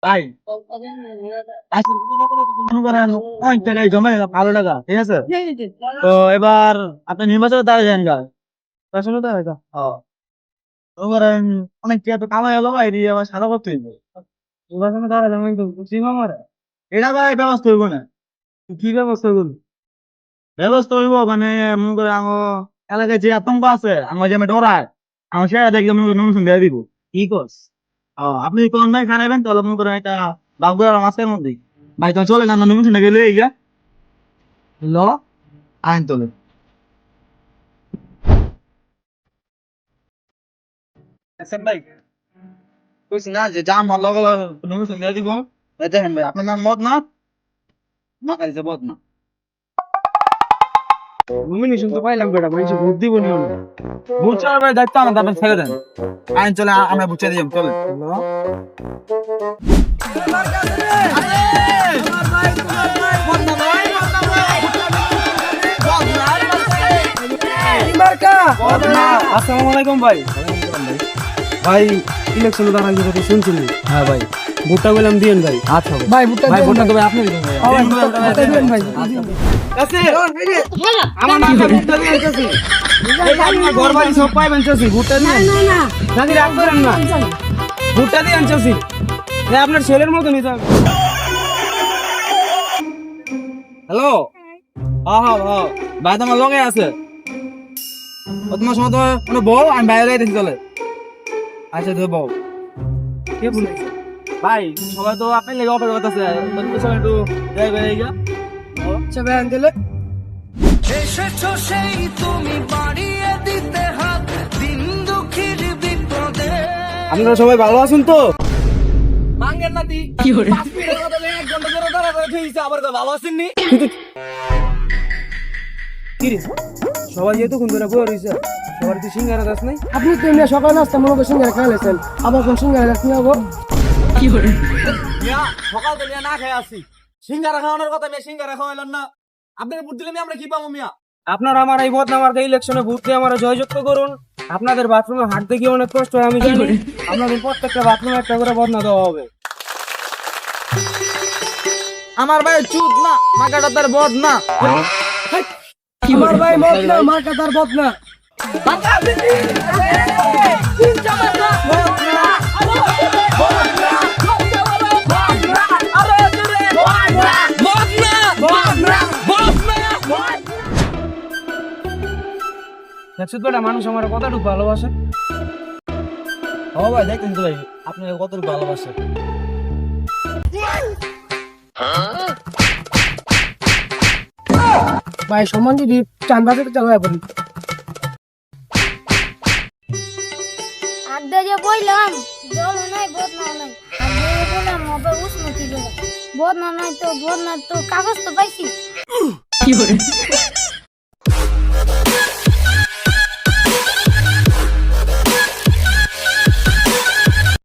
ভাই আজকে মনে করেন অনেক টাকাই জমে গেল, ভালো টাকা, ঠিক আছে। তো এবার আপনি নির্বাচনে দাঁড়িয়ে যান গা, আসলে দাঁড়ায় যা। মনে করেন অনেক টাকা তো কামাই গেল ভাই, দিয়ে আবার সাদা করতে হইবে। নির্বাচনে দাঁড়ায় যাবেন কিন্তু বুঝছি আমার এটা ভাই ব্যবস্থা হইব না। কি ব্যবস্থা করবো? ব্যবস্থা হইব মানে মনে করে আমার এলাকায় যে আতঙ্ক আছে, আমার যে আমি ডরায়, আমার সে দেখে নমিশন দিয়ে দিব। কি করস? আপনি কোন ভাই খানাবেন তাহলে মনে করেন এটা বাগুড়ার মাছের মধ্যে ভাই তো চলে না, নমিশন গেলে এই ল আইন তোলে। ভাই কইছি না যে জাম ভালো নমিশন দিয়ে দিব। দেখেন ভাই আপনার নাম মদ না, না খাইছে বদ না। নমিনেশন তো পাইলাম বেটা, ভাই ভোট দিব নি হলো ভোট চাওয়ার দায়িত্ব আমাদের, আপনি ছেড়ে দেন। আইন চলে, আমরা বুঝে দিলাম, চলে। আসসালামু আলাইকুম ভাই। ভাই ইলেকশন দাঁড়ান কথা শুনছেন? হ্যাঁ ভাই, ভোটটা বললাম দিয়েন ভাই। আচ্ছা ভাই, ভোটটা তবে আপনি দিবেন ভাই। ভাই আমার মাথা ভোটটা দিয়ে আনতেছি, এই আপনার ঘর বাড়ি সব পাইবেন চাচি, ভোটটা দিয়ে নাকি রাগ করেন না, ভোটটা দিয়ে আনতেছি আপনার ছেলের মতো নিতে হবে। হ্যালো, হ্যাঁ হ্যাঁ হ্যাঁ ভাই তোমার লগে আছে, তোমার সময় তোমার বউ আমি বাইরে দেখি চলে। আচ্ছা তো বউ কে বলেছে ভাই, সবাই তো আপনি লেগে অপেক্ষা করতেছে, সবাই একটু যাই বেরিয়ে গিয়া আচ্ছা ভাই আনতেলে এসেছো সেই তুমি বাড়িয়ে দিতে হাত দিন দুঃখীর বিপদে। আপনারা সবাই ভালো আছেন তো? মাঙ্গের নাতি কি করে 5 মিনিটের বদলে 1 ঘন্টা ধরে দাঁড়া করে থইছে, আবার কই ভালো আছেন নি? কি রে সবাই যেহেতু কোন ধরে বই রইছে, সবার কি সিঙ্গারা গাছ নাই? আপনি তো এমনি সকালে নাস্তা মনে করে সিঙ্গারা খাইলেছেন, আবার কোন সিঙ্গারা গাছ নিয়ে যাবো? কি করে মিয়া সকাল থেকে না খেয়ে আসি, সিঙ্গারা খাওয়ানোর কথা মিয়া সিঙ্গারা খাওয়াইলেন না, আপনারা ভোট দিলে আমরা কি পাবো মিয়া? আপনারা আমার এই বদনামার্কা ইলেকশনে ভোট দিয়ে আমার জয়যুক্ত করুন। আপনাদের বাথরুমে হাঁটতে গিয়ে অনেক কষ্ট হয় আমি জানি, আপনাদের প্রত্যেকটা বাথরুমে একটা করে বদনা দেওয়া হবে। আমার ভাই চুদ না, মাকাটা তার বদ না। আমার ভাই মত না, মার কাতার বদ না। মানুষ আমার কতটুকু ভালোবাসে। ও ভাই দেখতেন তো ভাই আপনি কতটুকু ভালোবাসে। ভাই সম্মান যদি চান বাজাতে চালায় পড়ি। আড্ডা যে বললাম জল নাই বদনা নাই, আড্ডা যে বললাম হবে উষ্ণ কি করে বদনা নাই, তো বদনা তো কাগজ তো পাইছি। কি করে